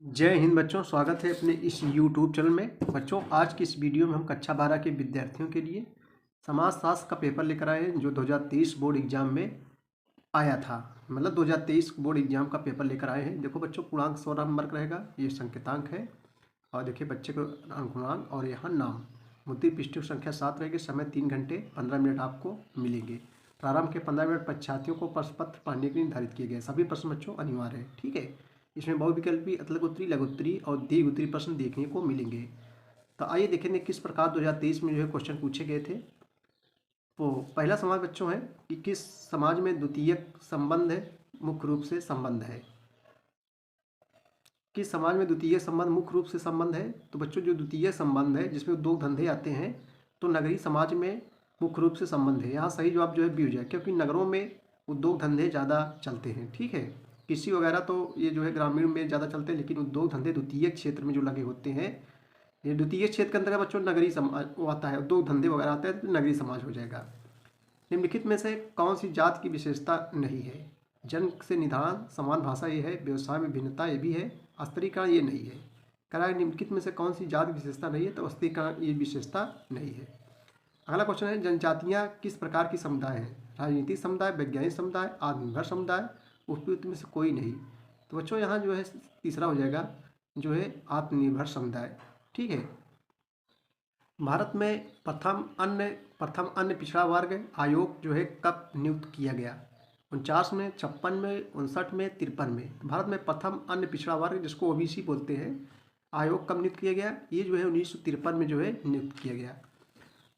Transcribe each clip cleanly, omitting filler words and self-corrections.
जय हिंद बच्चों, स्वागत है अपने इस YouTube चैनल में। बच्चों, आज की इस वीडियो में हम कक्षा 12 के विद्यार्थियों के लिए समाजशास्त्र का पेपर लेकर आए हैं जो 2023 बोर्ड एग्जाम में आया था। मतलब 2023 बोर्ड एग्जाम का पेपर लेकर आए हैं। देखो बच्चों, पूर्णांक 16 नंबर का रहेगा, ये संकेतांक है। और देखिए बच्चे को अंकुरांक और यहाँ नाम। मुद्रित पृष्ठों की संख्या 7 रहेगी। समय 3 घंटे 15 मिनट आपको मिलेंगे। प्रारंभ के 15 मिनट परीक्षार्थियों को प्रश्न पत्र पढ़ने के लिए निर्धारित किए गए। सभी प्रश्न बच्चों अनिवार्य है, ठीक है। इसमें बहुविकल्पी, अतल उत्तरी, लघु उत्तरी और दीर्घ उत्तरी प्रश्न देखने को मिलेंगे। तो आइए देखेंगे किस प्रकार 2023 में जो है क्वेश्चन पूछे गए थे। तो पहला सवाल बच्चों है कि किस समाज में द्वितीयक संबंध मुख्य रूप से संबंध है। किस समाज में द्वितीय संबंध मुख्य रूप से संबंध है। तो बच्चों, जो द्वितीय संबंध है जिसमें उद्योग धंधे आते हैं, तो नगरीय समाज में मुख्य रूप से संबंध है। यहाँ सही जवाब जो है बी हो जाए, क्योंकि नगरों में उद्योग धंधे ज़्यादा चलते हैं, ठीक है। कृषि वगैरह तो ये जो है ग्रामीण में ज़्यादा चलते हैं, लेकिन उद्योग धंधे द्वितीय क्षेत्र में जो लगे होते हैं, ये द्वितीय क्षेत्र के अंतर्गत बच्चों नगरीय समाज वो आता है। उद्योग धंधे वगैरह आते हैं तो नगरीय समाज हो जाएगा। निम्नलिखित में से कौन सी जात की विशेषता नहीं है। जन्म से निदान, समान भाषा ये है, व्यवसाय में भिन्नता ये भी है, स्त्रीकरण ये नहीं है। कह रहा है निम्नलिखित में से कौन सी जात विशेषता नहीं है, तो स्त्रीकरण ये विशेषता नहीं है। अगला क्वेश्चन है, जनजातियाँ किस प्रकार की समुदाय हैं। राजनीतिक समुदाय, वैज्ञानिक समुदाय, आत्मनिर्भर समुदाय, उपयुक्त में से कोई नहीं। तो बच्चों यहाँ जो है तीसरा हो जाएगा, जो है आत्मनिर्भर समुदाय, ठीक है। भारत में प्रथम अन्य पिछड़ा वर्ग आयोग जो है कब नियुक्त किया गया। 49 में, 56 में, 59 में, 53 में। भारत में प्रथम अन्य पिछड़ा वर्ग जिसको ओबीसी बोलते हैं, आयोग कब नियुक्त किया गया। ये जो है 1953 में जो है नियुक्त किया गया।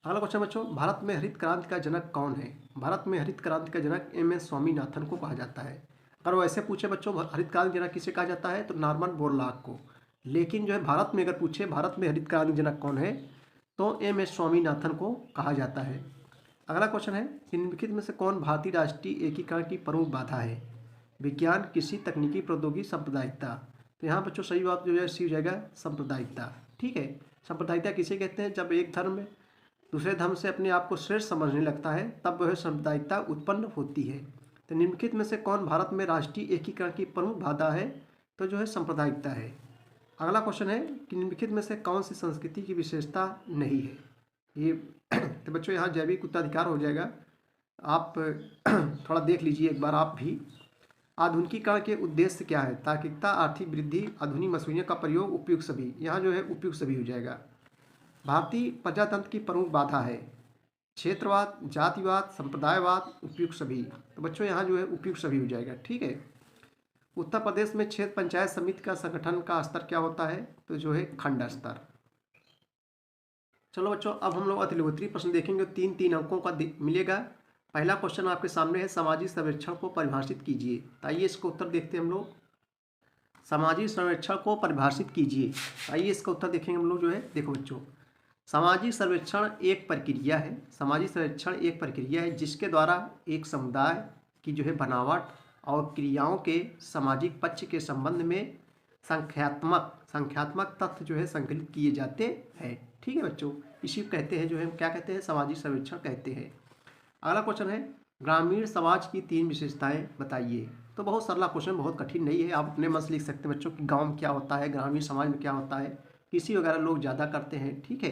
अगला क्वेश्चन बच्चों, भारत में हरित क्रांति का जनक कौन है। भारत में हरित क्रांति का जनक MS स्वामीनाथन को कहा जाता है। अगर वो ऐसे पूछे बच्चों हरित क्रांति जनक किसे कहा जाता है, तो नॉर्मन बोरलॉग को। लेकिन जो है भारत में अगर पूछे भारत में हरित क्रांति जनक कौन है, तो MS स्वामीनाथन को कहा जाता है। अगला क्वेश्चन है, निम्नलिखित में से कौन भारतीय राष्ट्रीय एकीकरण की प्रमुख बाधा है। विज्ञान, कृषि, तकनीकी प्रौद्योगिकी, सांप्रदायिकता। तो यहाँ बच्चों सही बात जो है सी हो जाएगा, सांप्रदायिकता, ठीक है। सांप्रदायिकता किसे कहते हैं, जब एक धर्म दूसरे धर्म से अपने आप को श्रेष्ठ समझने लगता है, तब वह सांप्रदायिकता उत्पन्न होती है। तो निम्नलिखित में से कौन भारत में राष्ट्रीय एकीकरण की प्रमुख बाधा है, तो जो है सांप्रदायिकता है। अगला क्वेश्चन है कि निम्नलिखित में से कौन सी संस्कृति की विशेषता नहीं है। ये तो बच्चों यहाँ जैविक उत्तराधिकार हो जाएगा। आप थोड़ा देख लीजिए एक बार आप भी। आधुनिकीकरण के उद्देश्य क्या है। तार्किकता, आर्थिक वृद्धि, आधुनिक मशीनों का प्रयोग, उपयुक्त सभी। यहाँ जो है उपयुक्त सभी हो जाएगा। भारतीय प्रजातंत्र की प्रमुख बाधा है क्षेत्रवाद, जातिवाद, संप्रदायवाद, उपयुक्त सभी। तो बच्चों यहाँ जो है उपयुक्त सभी हो जाएगा, ठीक है। उत्तर प्रदेश में क्षेत्र पंचायत समिति का संगठन का स्तर क्या होता है, तो जो है खंड स्तर। चलो बच्चों, अब हम लोग अतिलघुत्तरी प्रश्न देखेंगे। 3-3 अंकों का मिलेगा। पहला क्वेश्चन आपके सामने है, सामाजिक सर्वेक्षण को परिभाषित कीजिए। तो आइए इसका उत्तर देखते हैं हम लोग। सामाजिक सर्वेक्षण को परिभाषित कीजिए। आइए इसका उत्तर देखेंगे हम लोग। जो है देखो बच्चों, सामाजिक सर्वेक्षण एक प्रक्रिया है। सामाजिक सर्वेक्षण एक प्रक्रिया है जिसके द्वारा एक समुदाय की जो है बनावट और क्रियाओं के सामाजिक पक्ष के संबंध में संख्यात्मक तथ्य जो है संकलित किए जाते हैं, ठीक है बच्चों। इसी को कहते हैं, जो है क्या कहते हैं, सामाजिक सर्वेक्षण कहते हैं। अगला क्वेश्चन है, ग्रामीण समाज की 3 विशेषताएं बताइए। तो बहुत सरला क्वेश्चन, बहुत कठिन नहीं है। आप अपने मन से लिख सकते हैं बच्चों कि गाँव में क्या होता है, ग्रामीण समाज में क्या होता है, कृषि वगैरह लोग ज़्यादा करते हैं, ठीक है।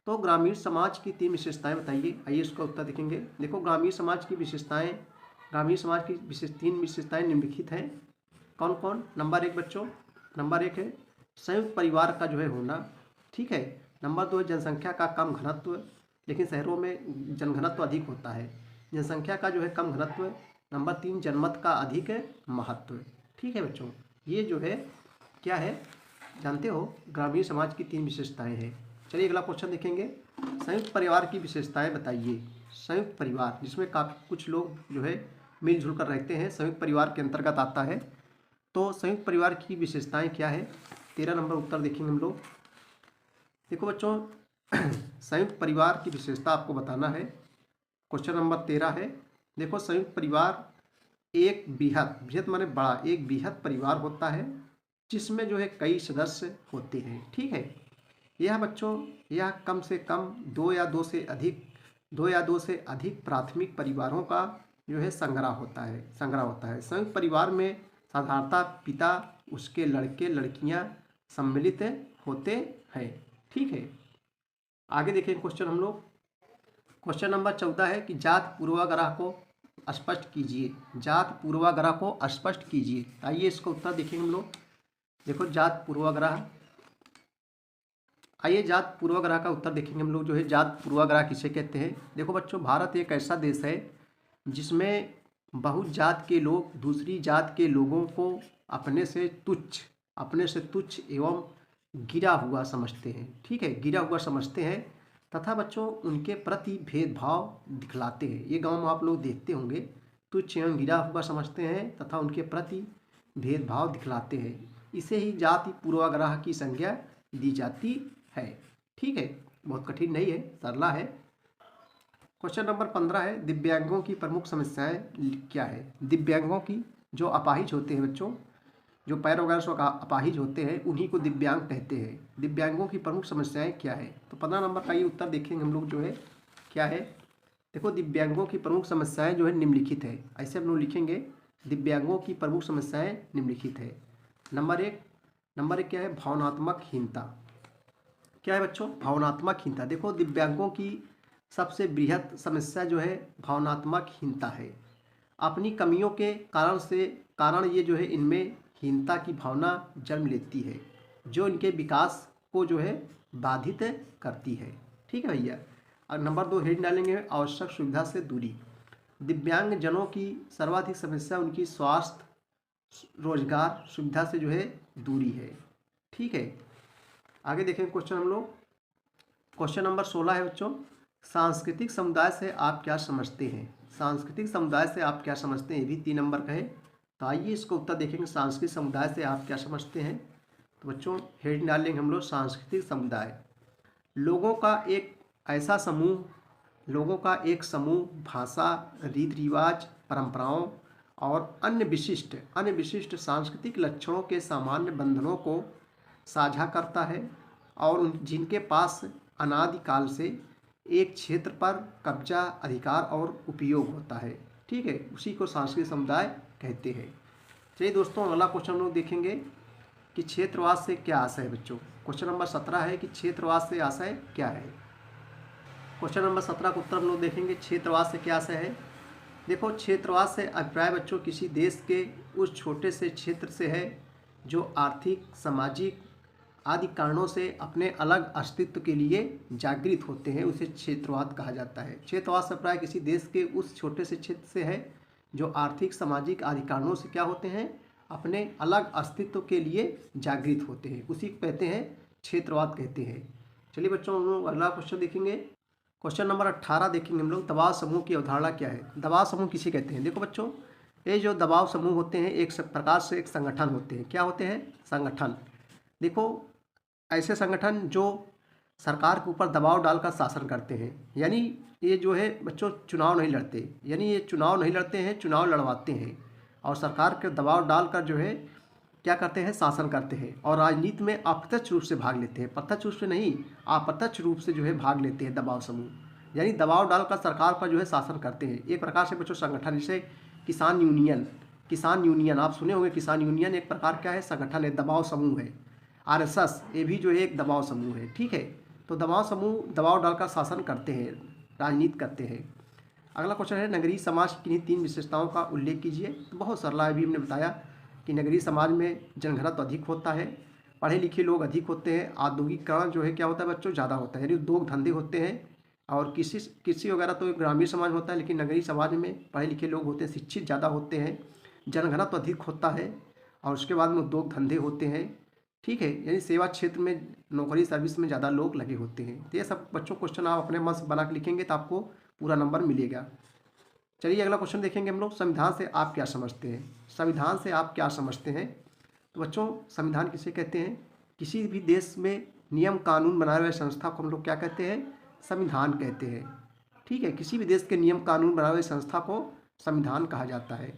तो ग्रामीण समाज की 3 विशेषताएं बताइए। आइए इसका उत्तर देखेंगे। देखो, ग्रामीण समाज की 3 विशेषताएं निम्नलिखित हैं। कौन कौन। नंबर 1 बच्चों, नंबर 1 है संयुक्त परिवार का जो है होना, ठीक है। नंबर 2 है जनसंख्या का कम घनत्व, लेकिन शहरों में जनघनत्व अधिक होता है। जनसंख्या का जो है कम घनत्व। नंबर 3 जनमत का अधिक महत्व, ठीक है बच्चों। ये जो है क्या है जानते हो, ग्रामीण समाज की 3 विशेषताएं हैं। चलिए अगला क्वेश्चन देखेंगे। संयुक्त परिवार की विशेषताएं बताइए। संयुक्त परिवार जिसमें काफ़ी कुछ लोग जो है मिलजुल कर रहते हैं, संयुक्त परिवार के अंतर्गत आता है। तो संयुक्त परिवार की विशेषताएं क्या है। 13 नंबर उत्तर देखेंगे हम लोग। देखो बच्चों, संयुक्त परिवार की विशेषता आपको बताना है। क्वेश्चन नंबर 13 है। देखो, संयुक्त परिवार एक बृहत माने बड़ा, एक बृहत परिवार होता है जिसमें जो है कई सदस्य होते हैं, ठीक है। यह बच्चों, यह कम से कम 2 या 2 से अधिक प्राथमिक परिवारों का जो है संग्रह होता है। संयुक्त परिवार में साधारणतः पिता उसके लड़के लड़कियां सम्मिलित होते हैं। ठीक है, आगे देखें क्वेश्चन हम लोग। क्वेश्चन नंबर 14 है कि जात पूर्वाग्रह को स्पष्ट कीजिए। जात पूर्वाग्रह को स्पष्ट कीजिए। आइए इसका उत्तर देखेंगे हम लोग। देखो जात पूर्वाग्रह, आइए जात पूर्वाग्रह का उत्तर देखेंगे हम लोग। जो है जात पूर्वाग्रह किसे कहते हैं। देखो बच्चों, भारत एक ऐसा देश है जिसमें बहुत जात के लोग दूसरी जात के लोगों को अपने से तुच्छ एवं गिरा हुआ समझते हैं। ठीक है, गिरा हुआ समझते हैं तथा बच्चों उनके प्रति भेदभाव दिखलाते हैं। ये गांव में आप लोग देखते होंगे, तुच्छ एवं गिरा हुआ समझते हैं तथा उनके प्रति भेदभाव दिखलाते हैं। इसे ही जाति पूर्वाग्रह की संज्ञा दी जाती है। ठीक है, बहुत कठिन नहीं है, सरला है। क्वेश्चन नंबर 15 है दिव्यांगों की प्रमुख समस्याएं क्या है। दिव्यांगों की, जो अपाहिज होते हैं बच्चों, जो पैर वगैरह से अपाहिज होते हैं, उन्हीं को दिव्यांग कहते हैं। दिव्यांगों की प्रमुख समस्याएं क्या है। तो 15 नंबर का ये उत्तर देखेंगे हम लोग। जो है क्या है, देखो दिव्यांगों की प्रमुख समस्याएं जो है निम्नलिखित है। ऐसे हम लोग लिखेंगे, दिव्यांगों की प्रमुख समस्याएं निम्नलिखित है। नंबर एक क्या है, भावनात्मक हीनता। क्या है बच्चों, भावनात्मक हीनता। देखो दिव्यांगों की सबसे बृहत समस्या जो है भावनात्मक हीनता है। अपनी कमियों के कारण ये जो है इनमें हीनता की भावना जन्म लेती है, जो इनके विकास को जो है बाधित करती है। ठीक है भैया। और नंबर 2 हेड डालेंगे, आवश्यक सुविधा से दूरी। दिव्यांग जनों की सर्वाधिक समस्या उनकी स्वास्थ्य रोजगार सुविधा से जो है दूरी है। ठीक है, आगे देखें क्वेश्चन हम लोग। क्वेश्चन नंबर 16 है बच्चों, सांस्कृतिक समुदाय से आप क्या समझते हैं। सांस्कृतिक समुदाय से आप क्या समझते हैं, ये भी 3 नंबर का है। तो आइए इसको उत्तर देखेंगे, सांस्कृतिक समुदाय से आप क्या समझते हैं। तो बच्चों हेड डाल लेंगे हम लोग, सांस्कृतिक समुदाय लोगों का एक समूह भाषा, रीति रिवाज, परंपराओं और अन्य विशिष्ट सांस्कृतिक लक्षणों के सामान्य बंधनों को साझा करता है और जिनके पास अनादिकाल से एक क्षेत्र पर कब्जा, अधिकार और उपयोग होता है। ठीक है, उसी को सांस्कृतिक समुदाय कहते हैं। चलिए दोस्तों, अगला क्वेश्चन हम लोग देखेंगे कि क्षेत्रवाद से क्या आशय है बच्चों। क्वेश्चन नंबर 17 है कि क्षेत्रवाद से आशय क्या है। क्वेश्चन नंबर 17 का उत्तर हम लोग देखेंगे, क्षेत्रवाद से क्या आशय है। देखो क्षेत्रवाद से अभिप्राय बच्चों किसी देश के उस छोटे से क्षेत्र से है जो आर्थिक, सामाजिक आदि कारणों से अपने अलग अस्तित्व के लिए जागृत होते हैं, उसे क्षेत्रवाद कहा जाता है। क्षेत्रवाद से अभिप्राय किसी देश के उस छोटे से क्षेत्र से है जो आर्थिक, सामाजिक आदि कारणों से क्या होते हैं, अपने अलग अस्तित्व के लिए जागृत होते हैं, उसी को कहते हैं क्षेत्रवाद कहते हैं। चलिए बच्चों हम लोग अगला क्वेश्चन देखेंगे। क्वेश्चन नंबर 18 देखेंगे हम लोग, दबाव समूह की अवधारणा क्या है। दबाव समूह किसे कहते हैं। देखो बच्चों, ये जो दबाव समूह होते हैं एक प्रकार से एक संगठन होते हैं। क्या होते हैं, संगठन। देखो ऐसे संगठन जो सरकार के ऊपर दबाव डालकर शासन करते हैं, यानी ये जो है बच्चों चुनाव नहीं लड़ते, यानी ये चुनाव नहीं लड़ते हैं, चुनाव लड़वाते हैं और सरकार के दबाव डालकर जो है क्या करते हैं, शासन करते हैं और राजनीति में अप्रत्यक्ष रूप से भाग लेते हैं। प्रत्यक्ष रूप से नहीं, अप्रत्यक्ष रूप से जो है भाग लेते हैं दबाव समूह, यानी दबाव डालकर सरकार पर जो है शासन करते हैं। एक प्रकार से बच्चों संगठन, जैसे किसान यूनियन आप सुने होंगे, किसान यूनियन एक प्रकार क्या है, संगठन है, दबाव समूह है। आरएसएस ये भी जो है एक दबाव समूह है। ठीक है, तो दबाव समूह दबाव डालकर शासन करते हैं, राजनीति करते हैं। अगला क्वेश्चन है नगरीय समाज की 3 विशेषताओं का उल्लेख कीजिए। तो बहुत सरला है, अभी हमने बताया कि नगरीय समाज में जनघनत्व अधिक होता है, पढ़े लिखे लोग अधिक होते हैं, औद्योगिकरण जो है क्या होता है बच्चों, ज़्यादा होता है, यानी उद्योग धंधे होते हैं और कृषि वगैरह तो ग्रामीण समाज होता है, लेकिन नगरीय समाज में पढ़े लिखे लोग होते हैं, शिक्षित ज़्यादा होते हैं, जनघनत्व अधिक होता है और उसके बाद में उद्योग धंधे होते हैं। ठीक है, यानी सेवा क्षेत्र में, नौकरी सर्विस में ज़्यादा लोग लगे होते हैं। तो ये सब बच्चों क्वेश्चन आप अपने मन से बना के लिखेंगे तो आपको पूरा नंबर मिलेगा। चलिए अगला क्वेश्चन देखेंगे हम लोग, संविधान से आप क्या समझते हैं। संविधान से आप क्या समझते हैं। तो बच्चों संविधान किसे कहते हैं, किसी भी देश में नियम कानून बनाए हुए संस्था को हम लोग क्या कहते हैं, संविधान कहते हैं। ठीक है, किसी भी देश के नियम कानून बनाए हुए संस्था को संविधान कहा जाता है।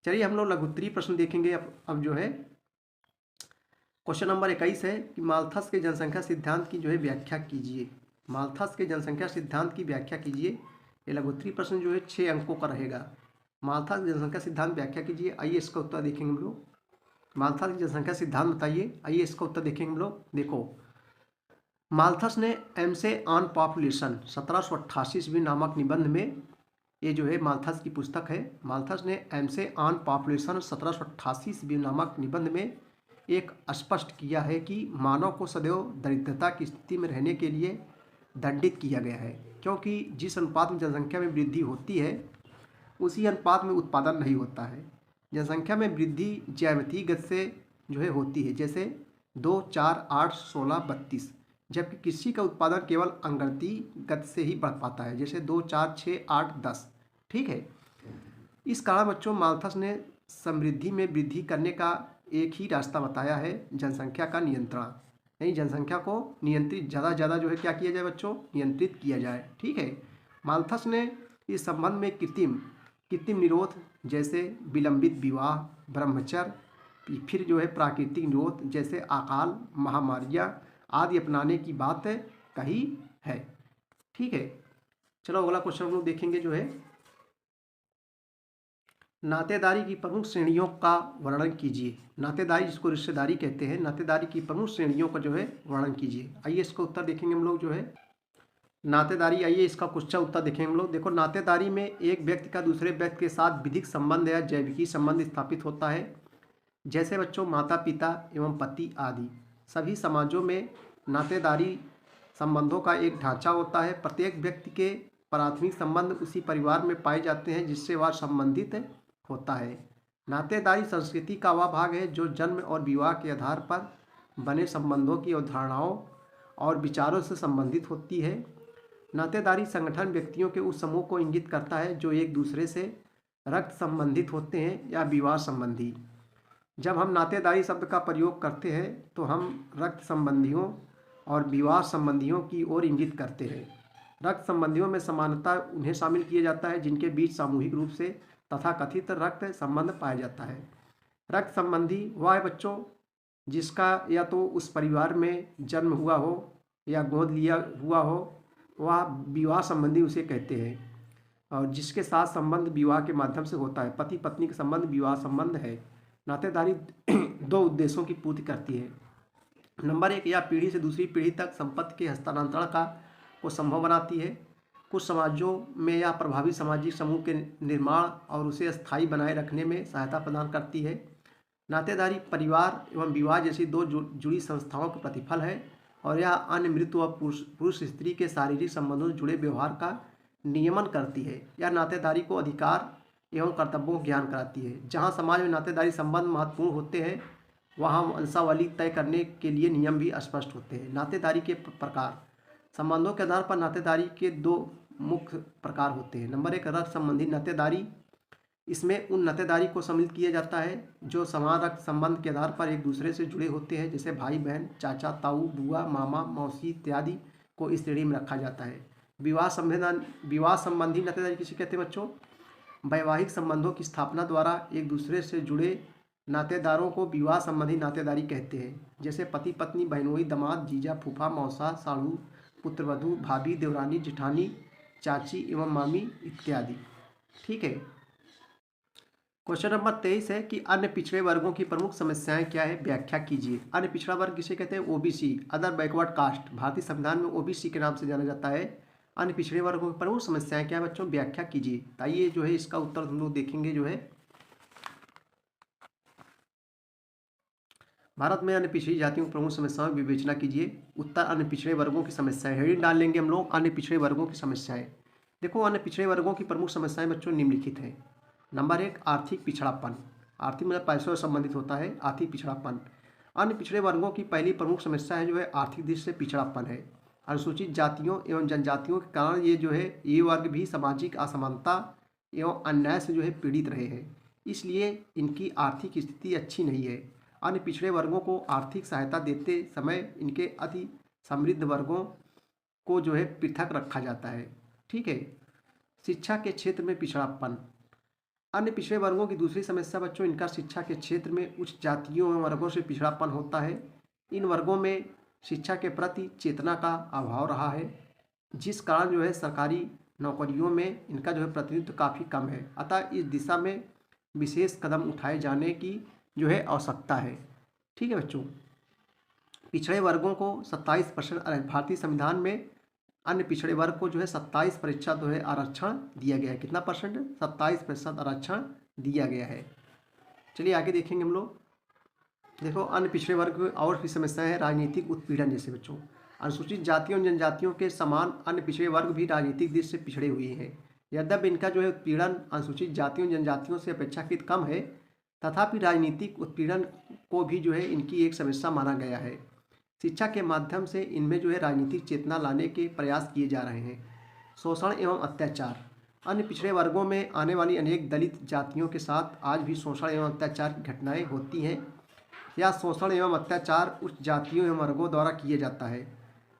चलिए हम लोग लघुत्तरीय प्रश्न देखेंगे। अब जो है क्वेश्चन नंबर 21 है कि माल्थस के जनसंख्या सिद्धांत की जो है व्याख्या कीजिए। माल्थस के जनसंख्या सिद्धांत की व्याख्या कीजिए। ये लघुत्तरीय प्रश्न जो है 6 अंकों का रहेगा। माल्थस जनसंख्या सिद्धांत व्याख्या कीजिए। आइए इसका उत्तर देखेंगे हम लोग। माल्थस की जनसंख्या सिद्धांत बताइए। आइए इसका उत्तर देखेंगे हम लोग। देखो, माल्थस ने एमसे ऑन पॉपुलेशन 1788 ईस्वी नामक निबंध में, ये जो है माल्थस की पुस्तक है, माल्थस ने एमसे ऑन पॉपुलेशन 1788 ईस्वी नामक निबंध में एक स्पष्ट किया है कि मानव को सदैव दरिद्रता की स्थिति में रहने के लिए दंडित किया गया है, क्योंकि जिस अनुपात में जनसंख्या में वृद्धि होती है उसी अनुपात में उत्पादन नहीं होता है। जनसंख्या में वृद्धि ज्यामितीय गति से जो है होती है, जैसे 2, 4, 8, 16, 32, जबकि कृषि का उत्पादन केवल अंगणितीय गति से ही बढ़ पाता है, जैसे 2, 4, 6, 8, 10। ठीक है। इस कारण बच्चों माल्थस ने समृद्धि में वृद्धि करने का एक ही रास्ता बताया है, जनसंख्या का नियंत्रण। यानी जनसंख्या को नियंत्रित ज़्यादा से ज़्यादा जो है क्या किया जाए बच्चों, नियंत्रित किया जाए। ठीक है। माल्थस ने इस संबंध में कृत्रिम कृत्रिम निरोध जैसे विलंबित विवाह, ब्रह्मचर्य, फिर जो है प्राकृतिक निरोध जैसे अकाल, महामारियाँ आदि अपनाने की बात कही है। ठीक है। चलो अगला क्वेश्चन हम लोग देखेंगे जो है, नातेदारी की प्रमुख श्रेणियों का वर्णन कीजिए। नातेदारी जिसको रिश्तेदारी कहते हैं, नातेदारी की प्रमुख श्रेणियों का जो है वर्णन कीजिए। आइए इसका उत्तर देखेंगे हम लोग जो है, नातेदारी। आइए इसका क्वेश्चन उत्तर देखेंगे हम लोग। देखो, नातेदारी में एक व्यक्ति का दूसरे व्यक्ति के साथ विधिक संबंध या जैविकी संबंध स्थापित होता है, जैसे बच्चों माता पिता एवं पति आदि। सभी समाजों में नातेदारी संबंधों का एक ढांचा होता है। प्रत्येक व्यक्ति के प्राथमिक संबंध उसी परिवार में पाए जाते हैं जिससे वह संबंधित होता है। नातेदारी संस्कृति का वह भाग है जो जन्म और विवाह के आधार पर बने संबंधों की अवधारणाओं और विचारों से संबंधित होती है। नातेदारी संगठन व्यक्तियों के उस समूह को इंगित करता है जो एक दूसरे से रक्त संबंधित होते हैं या विवाह संबंधी। जब हम नातेदारी शब्द का प्रयोग करते हैं तो हम रक्त संबंधियों और विवाह संबंधियों की ओर इंगित करते हैं। रक्त संबंधियों में समानता उन्हें शामिल किया जाता है जिनके बीच सामूहिक रूप से तथा कथित रक्त संबंध पाया जाता है। रक्त संबंधी वह है बच्चों जिसका या तो उस परिवार में जन्म हुआ हो या गोद लिया हुआ हो, वह विवाह संबंधी उसे कहते हैं, और जिसके साथ संबंध विवाह के माध्यम से होता है। पति पत्नी का संबंध विवाह संबंध है। नातेदारी दो उद्देश्यों की पूर्ति करती है। नंबर 1, यह पीढ़ी से दूसरी पीढ़ी तक संपत्ति के हस्तांतरण को संभव बनाती है। कुछ समाजों में यह प्रभावी सामाजिक समूह के निर्माण और उसे स्थायी बनाए रखने में सहायता प्रदान करती है। नातेदारी परिवार एवं विवाह जैसी दो जुड़ी संस्थाओं का प्रतिफल है, और यह अन्य मृत्यु व पुरुष स्त्री के शारीरिक संबंधों से जुड़े व्यवहार का नियमन करती है। यह नातेदारी को अधिकार एवं कर्तव्यों को ज्ञान कराती है। जहाँ समाज में नातेदारी संबंध महत्वपूर्ण होते हैं वहाँ वंशावली तय करने के लिए नियम भी स्पष्ट होते हैं। नातेदारी के प्रकार। संबंधों के आधार पर नातेदारी के दो मुख्य प्रकार होते हैं। नंबर 1, रक्त संबंधी नातेदारी। इसमें उन नातेदारी को सम्मिलित किया जाता है जो समान रक्त संबंध के आधार पर एक दूसरे से जुड़े होते हैं, जैसे भाई बहन, चाचा ताऊ, बुआ, मामा, मौसी इत्यादि को इस श्रेणी में रखा जाता है। विवाह संबंधी नातेदारी किसे कहते हैं बच्चों? वैवाहिक संबंधों की स्थापना द्वारा एक दूसरे से जुड़े नातेदारों को विवाह संबंधी नातेदारी कहते हैं, जैसे पति पत्नी, बहनोई, दामाद, जीजा, फूफा, मौसा, साड़ू, पुत्रवधू, भाभी, देवरानी, जेठानी, चाची एवं मामी इत्यादि। ठीक है। क्वेश्चन नंबर 23 है कि अन्य पिछड़े वर्गों की प्रमुख समस्याएं क्या है, व्याख्या कीजिए। अन्य पिछड़ा वर्ग किसे कहते हैं? OBC, other backward caste. भारतीय संविधान में ओबीसी के नाम से जाना जाता है। अन्य पिछड़े वर्गों की प्रमुख समस्याएं क्या है बच्चों, व्याख्या कीजिए। आइए जो है इसका उत्तर हम लोग देखेंगे जो है, भारत में अन्य पिछड़ी जातियों की प्रमुख समस्याओं की विवेचना कीजिए। उत्तर अन्य पिछड़े वर्गों की समस्याएं। हेडिंग डाल लेंगे हम लोग, अन्य पिछड़े वर्गों की समस्याएं। देखो, अन्य पिछड़े वर्गों की प्रमुख समस्याएं बच्चों निम्नलिखित हैं। नंबर 1, आर्थिक पिछड़ापन। आर्थिक मतलब पैसों से संबंधित होता है आर्थिक पिछड़ापन। अन्य पिछड़े वर्गों की पहली प्रमुख समस्या है जो है आर्थिक दृष्टि से पिछड़ापन है। अनुसूचित जातियों एवं जनजातियों के कारण ये जो है ये वर्ग भी सामाजिक असमानता एवं अन्याय से जो है पीड़ित रहे हैं, इसलिए इनकी आर्थिक स्थिति अच्छी नहीं है। अन्य पिछड़े वर्गों को आर्थिक सहायता देते समय इनके अति समृद्ध वर्गों को जो है पृथक रखा जाता है। ठीक है। शिक्षा के क्षेत्र में पिछड़ापन। अन्य पिछड़े वर्गों की दूसरी समस्या बच्चों इनका शिक्षा के क्षेत्र में उच्च जातियों एवं वर्गों से पिछड़ापन होता है। इन वर्गों में शिक्षा के प्रति चेतना का अभाव रहा है, जिस कारण जो है सरकारी नौकरियों में इनका जो है प्रतिनिधित्व काफ़ी कम है। अतः इस दिशा में विशेष कदम उठाए जाने की जो है आवश्यकता है। ठीक है बच्चों, पिछड़े वर्गों को 27% भारतीय संविधान में अन्य पिछड़े वर्ग को जो है 27% जो है आरक्षण दिया गया है। कितना परसेंट? 27% आरक्षण दिया गया है। चलिए आगे देखेंगे हम लोग। देखो, अन्य पिछड़े वर्ग और भी समस्याएं हैं, राजनीतिक उत्पीड़न जैसे बच्चों। अनुसूचित जातियों और जनजातियों के समान अन्य पिछड़े वर्ग भी राजनीतिक दृष्टि से पिछड़े हुए हैं। यद्यपि इनका जो है उत्पीड़न अनुसूचित जातियों जनजातियों से अपेक्षाकृत कम है, तथापि राजनीतिक उत्पीड़न को भी जो है इनकी एक समस्या माना गया है। शिक्षा के माध्यम से इनमें जो है राजनीतिक चेतना लाने के प्रयास किए जा रहे हैं। शोषण एवं अत्याचार। अन्य पिछड़े वर्गों में आने वाली अनेक दलित जातियों के साथ आज भी शोषण एवं अत्याचार की घटनाएं होती हैं। यह शोषण एवं अत्याचार उच्च जातियों एवं वर्गों द्वारा किया जाता है।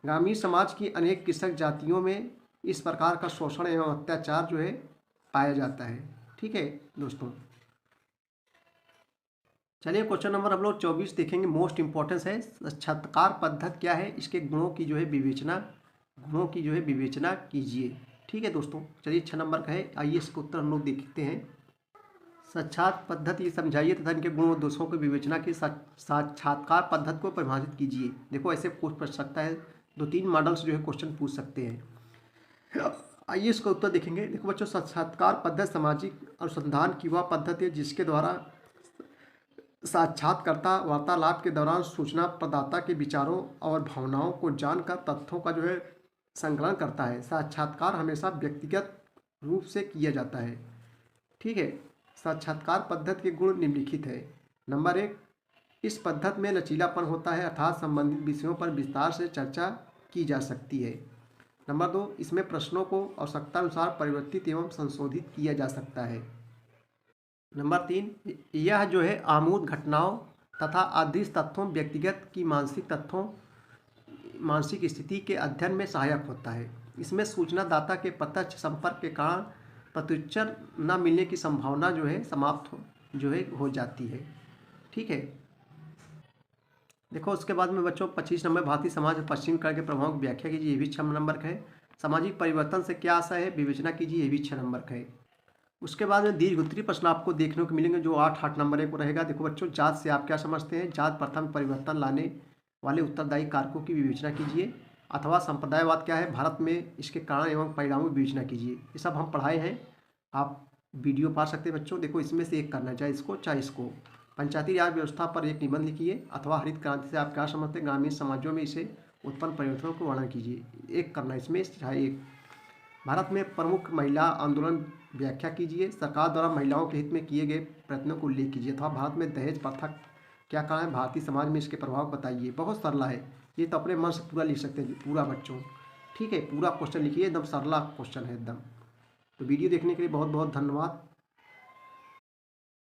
ग्रामीण समाज की अनेक कृषक जातियों में इस प्रकार का शोषण एवं अत्याचार जो है पाया जाता है। ठीक है दोस्तों, चलिए क्वेश्चन नंबर हम लोग 24 देखेंगे। मोस्ट इंपॉर्टेंस है, साक्षात्कार पद्धति क्या है, इसके गुणों की जो है विवेचना कीजिए। ठीक है दोस्तों, चलिए 6 नंबर का है। आइए इसका उत्तर हम लोग देखते हैं। साक्षात पद्धति समझाइए तथा इनके गुण और दोषों की विवेचना की साक्षात्कार पद्धति को परिभाषित कीजिए। देखो, ऐसे पूछ सकता है, 2-3 मॉडल से जो है क्वेश्चन पूछ सकते हैं। आइए इसका उत्तर देखेंगे। देखो बच्चों, साक्षात्कार पद्धति सामाजिक अनुसंधान की वह पद्धति है जिसके द्वारा साक्षात्कारकर्ता वार्तालाप के दौरान सूचना प्रदाता के विचारों और भावनाओं को जानकर तथ्यों का जो है संकलन करता है। साक्षात्कार हमेशा व्यक्तिगत रूप से किया जाता है। ठीक है, साक्षात्कार पद्धति के गुण निम्नलिखित है। नंबर 1, इस पद्धति में लचीलापन होता है, अर्थात संबंधित विषयों पर विस्तार से चर्चा की जा सकती है। नंबर 2, इसमें प्रश्नों को आवश्यकतानुसार परिवर्तित एवं संशोधित किया जा सकता है। नंबर 3, यह जो है आमूल घटनाओं तथा अदृश्य तथ्यों व्यक्तिगत की मानसिक स्थिति के अध्ययन में सहायक होता है। इसमें सूचनादाता के प्रत्यक्ष संपर्क के कारण प्रत्युत्तर न मिलने की संभावना जो है समाप्त हो जाती है। ठीक है, देखो उसके बाद में बच्चों 25 नंबर, भारतीय समाज में पश्चिम काल के प्रभाव की व्याख्या कीजिए। ये भी 6 नंबर का है। सामाजिक परिवर्तन से क्या आशा है, विवेचना कीजिए। ये भी 6 नंबर का है। उसके बाद में दीर्घ उत्तरीय प्रश्न आपको देखने को मिलेंगे जो 8 नंबर को रहेगा। देखो बच्चों, जात से आप क्या समझते हैं? जात प्रथा में परिवर्तन लाने वाले उत्तरदायी कारकों की विवेचना कीजिए। अथवा संप्रदायवाद क्या है, भारत में इसके कारण एवं परिणामों की विवेचना कीजिए। ये सब हम पढ़ाए हैं, आप वीडियो पा सकते हैं बच्चों। देखो, इसमें से एक करना, चाहे इसको चाहे इसको। पंचायती राज व्यवस्था पर एक निबंध लिखिए। अथवा हरित क्रांति से आप क्या समझते हैं, ग्रामीण समाजों में इसे उत्पन्न परिवर्तनों को वर्णन कीजिए। एक करना इसमें, चाहे एक। भारत में प्रमुख महिला आंदोलन व्याख्या कीजिए। सरकार द्वारा महिलाओं के हित में किए गए प्रयत्नों को उल्लेख कीजिए। अथवा भारत में दहेज प्रथा क्या कारण है, भारतीय समाज में इसके प्रभाव बताइए। बहुत सरला है, ये तो अपने मन से पूरा लिख सकते हैं पूरा बच्चों। ठीक है, पूरा क्वेश्चन लिखिए, एकदम सरला क्वेश्चन है एकदम। तो वीडियो देखने के लिए बहुत बहुत धन्यवाद।